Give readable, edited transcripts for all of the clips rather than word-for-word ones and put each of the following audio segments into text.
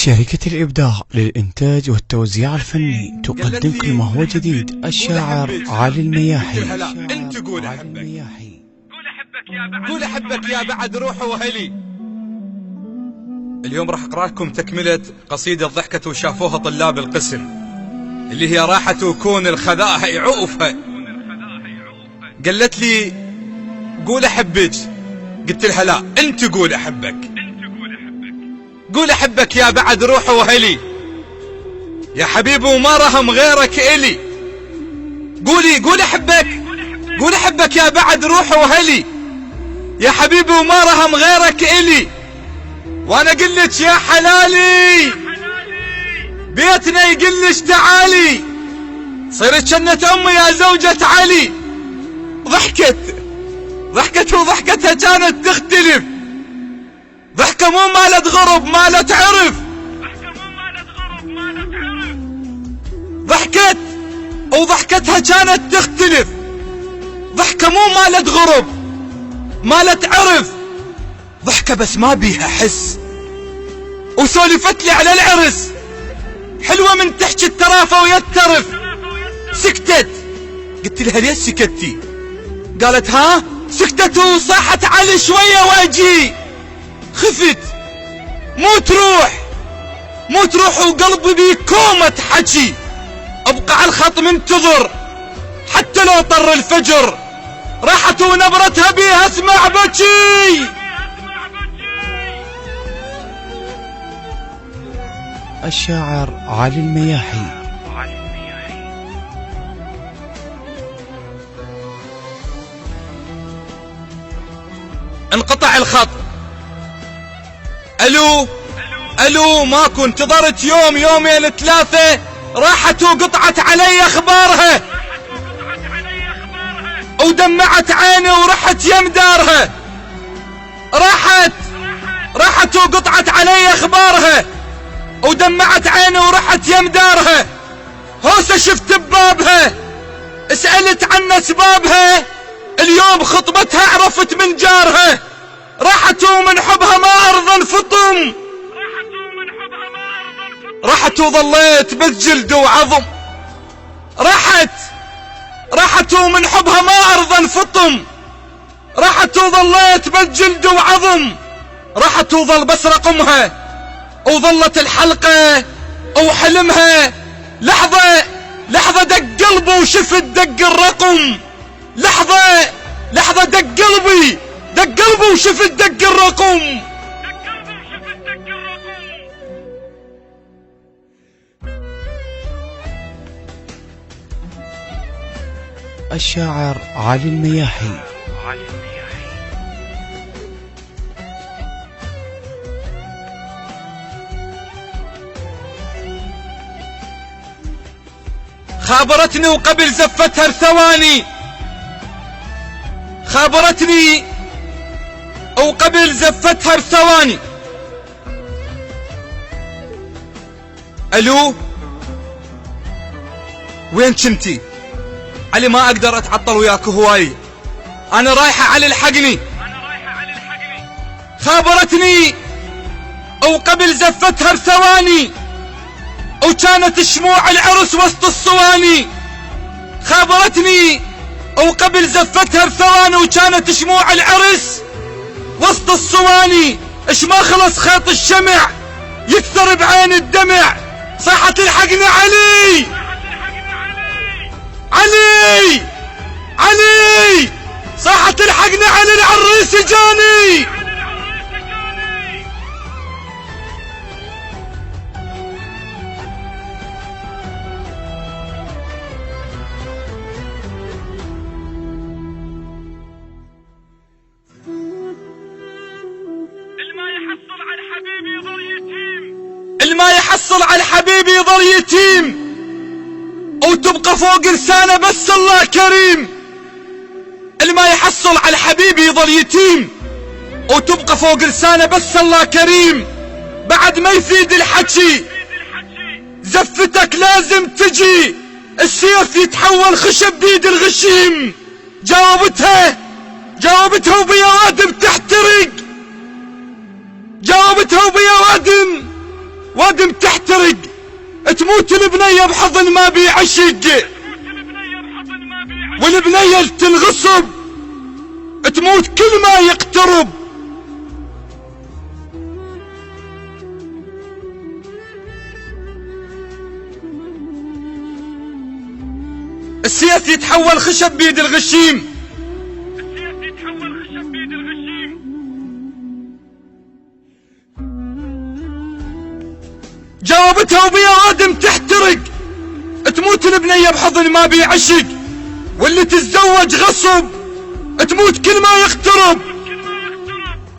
شركة الإبداع للإنتاج والتوزيع الفني تقدم كل ما هو جديد. الشاعر علي المياحي. انت قول احبك، قول احبك يا بعد روحه وهلي. اليوم راح اقرا لكم تكملة قصيدة ضحكت وشافوها طلاب القسم، اللي هي راحت وكون الخذاها يعوفها. قالت لي قول احبك، قلت لها لا انت قول احبك. قول احبك يا بعد روحه وهلي، يا حبيبي وما رهم غيرك الي. قول احبك، قول احبك يا بعد روحه وهلي، يا حبيبي وما رهم غيرك الي. وانا قلت يا حلالي بيتنا يقلش تعالي، صيرت جنة امي يا زوجة علي. ضحكت وضحكتها كانت تختلف، ضحكة مو مالت غرب مالت عرف. ضحكت وضحكتها كانت تختلف، ضحكة مو مالت غرب مالت عرف. ضحكة بس ما بيها حس، وسولفت لي على العرس حلوة من تحكي الترافة ويترف. سكتت، قلت لها ليش سكتي؟ قالت ها سكتت وصاحت علي شوية واجي. خفت مو تروح وقلبي بكومة حكي. ابقى على الخط منتظر حتى لو طر الفجر، راحت ونبرتها بيها اسمع بكي. الشاعر علي المياحي. انقطع الخط. الو ماكو، انتظرت يوم يومين ثلاثة، راحت وقطعت علي اخبارها ودمعت عيني ورحت يم دارها. راحت وقطعت علي اخبارها ودمعت عيني ورحت يم دارها. هوسه شفت ببابها سألت عن اسبابها، اليوم خطبتها عرفت من جارها. راحت ومن حبها ما ارضى انفطم، راحت وظليت بس جلد وعظم. راحت ومن حبها ما ارضى انفطم، راحت وظليت بس جلد وعظم. راحت وظل بس رقمها وظلت الحلقة وحلمها. لحظة دق قلبه وشفت دق الرقم. لحظة دق قلبي وشفت دق الرقم. الشاعر علي المياحي. خابرتني وقبل زفتها بثواني، خابرتني وقبل زفتها بثواني. الو وين كنتي؟ علي ما اقدر اتعطل وياك هواي، انا رايحة علي الحقني. خابرتني وقبل زفتها بثواني، وكانت شموع العرس وسط الصواني. خابرتني وقبل زفتها بثواني، وكانت شموع العرس وسط الصواني. اش ما خلص خيط الشمع يكثر بعين الدمع. صاحت الحقني علي صاحت الحقني علي العريس جاني. الما يحصل على الحبيب يظل يتيم، وتبقى فوق لسانه بس الله كريم. الما يحصل على الحبيب يظل يتيم، وتبقى فوق لسانه بس الله كريم. بعد ما يفيد الحكي زفتك لازم تجي، السيف يتحول خشب بيد الغشيم. جاوبتها وبيا وادم تحترق، جاوبتها وبيا وادم تحترق، تموت البنية بحضن ما بيعشق، والبنية تنغصب تموت كل ما يقترب. السيف يتحول خشب بيد الغشيم، جاوبتها وبيا وادم تحترق، تموت البنية بحضن ما بيعشق، واللي تتزوج غصب تموت كل ما يقترب.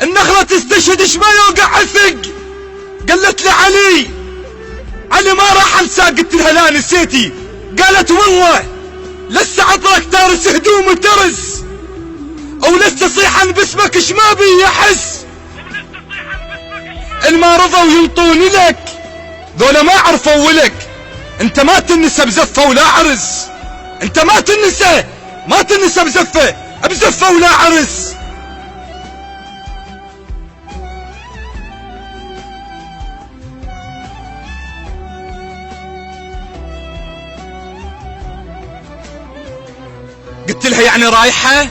النخلة تستشهد ايش ما يوقع عثق، قالت لي علي ما راح انسى، قلت لها لا نسيتي، قالت والله لسه عطرك تارس هدوم ترس، ولسه صيحا باسمك ايش ما بي يحس. الما رضوا ينطوني لك ذولا ما عرفوا ولك، انت ما تنسى بزفة ولا عرس، انت ما تنسى بزفة ولا عرس. قلت لها يعني رايحة؟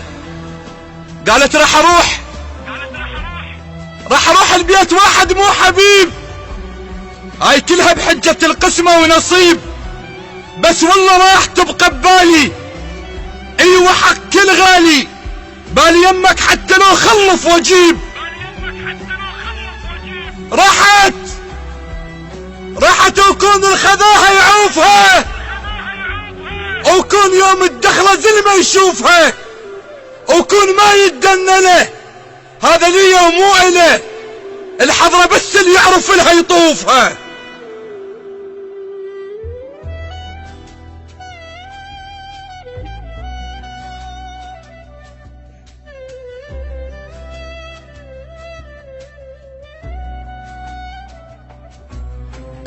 قالت راح اروح البيت واحد مو حبيب، هاي كلها بحجة القسمة ونصيب، بس والله راح تبقى ببالي، ايوه حق كل غالي، بالي يمك حتى لو خلف واجيب. راحت وكون الخذاها يعوفها، وكون يوم الدخلة زلمة يشوفها، وكون ما يتدنى له، هذا لي ومو إله، الحضرة بس اللي يعرف لها يطوفها.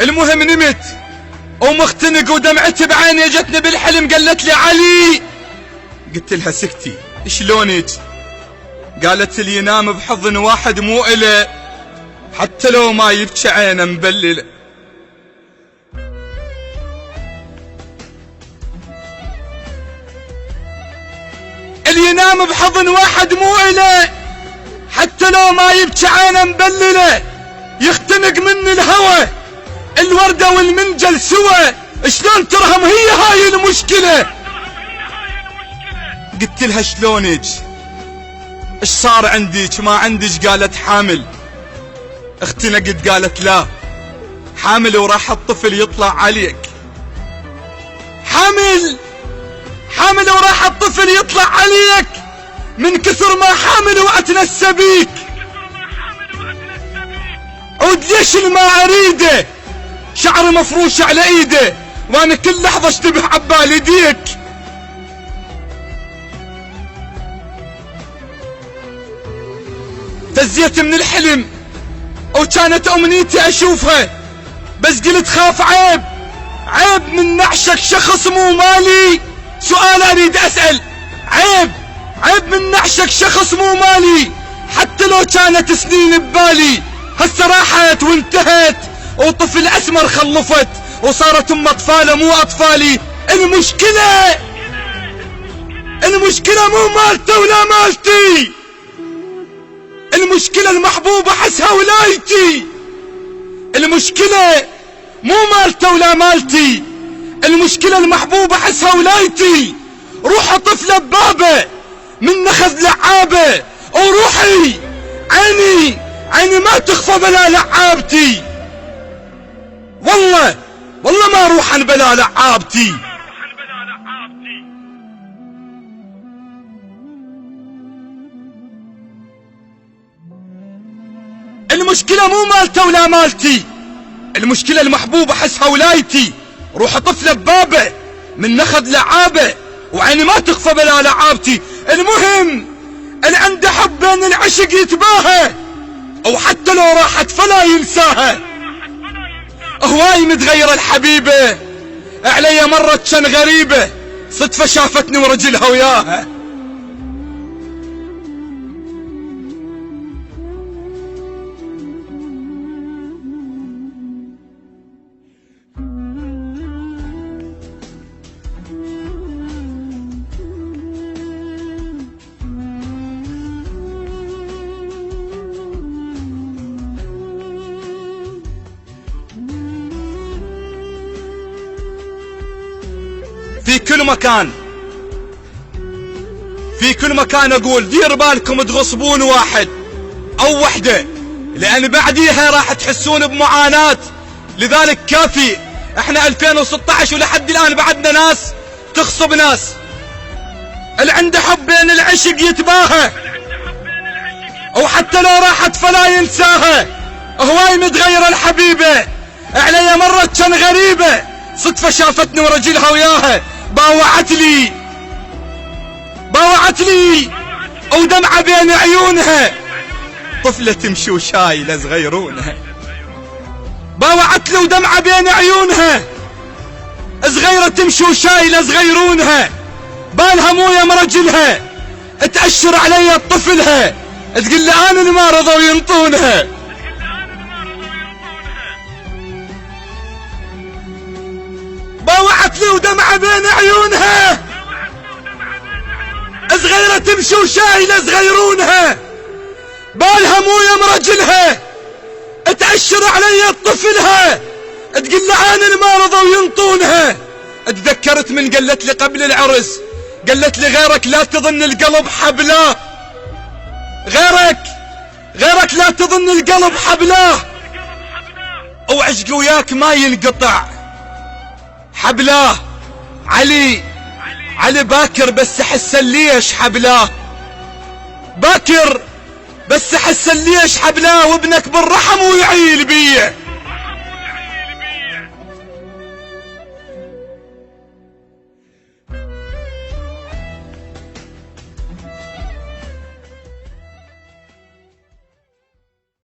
المهم نمت ومختنق ودمعتي بعيني جتني بالحلم، قالت لي علي، قلت لها سكتي شلونك؟ قالت لي ينام بحضن واحد مو إله، حتى لو ما يبكي عينه مبلله. اللي ينام بحضن واحد مو إله، حتى لو ما يبكي عينه مبلله، يختنق من الهوى الوردة والمنجل سوا، شلون ترهم هي هاي المشكلة؟ قلت لها شلونك؟ ايش صار عندك؟ ما عندك؟ قالت حامل. اختنقت قالت لا حامل وراح الطفل يطلع عليك. حامل وراح الطفل يطلع عليك، من كثر ما حامل واتنسى بيك، عود ليش الما اريده، شعر مفروش على ايده، وانا كل لحظة اشتبه عبالي ديك. فزيت من الحلم وكانت امنيتي اشوفها، بس قلت خاف عيب من نعشك شخص مو مالي. سؤال اريد اسأل، عيب من نعشك شخص مو مالي، حتى لو كانت سنين ببالي، هسه راحت وانتهت، وطفل اسمر خلفت، وصارت ام اطفاله مو اطفالي. المشكلة مو مالته ولا مالتي، المشكلة المحبوبة حسها ولايتي. المشكلة مو مالته ولا مالتي، المشكلة المحبوبة حسها ولايتي. روح طفلة ببابه من نخذ لعابه، وروحي عيني ما تخفى بلا لعابتي، والله ما روح بلا لعابتي. المشكلة مو مالته ولا مالتي، المشكلة المحبوبة حسها ولايتي. روح طفلة ببابه من نخذ لعابه، وعيني ما تخفى بلا لعابتي. المهم اللي عنده حب بين العشق يتباهى، او حتى لو راحت فلا ينساها. هواي متغيرة الحبيبة، علي مرت كان غريبة، صدفة شافتني ورجلها وياها. في كل مكان، في كل مكان اقول دير بالكم تغصبون واحد او وحدة، لان بعديها راح تحسون بمعاناة. لذلك كافي، احنا 2016 ولحد الان بعدنا ناس تغصب ناس. اللي عنده حب بين العشق يتباهى، او حتى لو راحت فلا ينساها. هواي متغيرة الحبيبة، علي مرت كان غريبة، صدفة شافتني ورجلها وياها باوعت لي ودمعة بين عيونها، طفلة تمشي وشايلة صغيرونها. باوعت لي ودمعة بين عيونها، صغيرة تمشي وشايلة صغيرونها، بالها مو يم رجلها، تأشر علي طفلها، تقول لي انا اللي ما رضوا ينطونها. باوعت لي ودمعة بين عيونها، صغيرة تمشي وشايلة صغيرونها، بالها مو يم رجلها، تأشر علي طفلها، تقول لي انا اللي ما رضوا ينطونها. اتذكرت من قالت لي قبل العرس، قالت لي غيرك لا تظن القلب حبلاه، غيرك لا تظن القلب حبلاه، وعشقي وياك ما ينقطع حبلاه. علي باكر بس حس ليش حبلاه، باكر بس حس ليش حبلاه، وابنك بالرحم ويعيل بيه.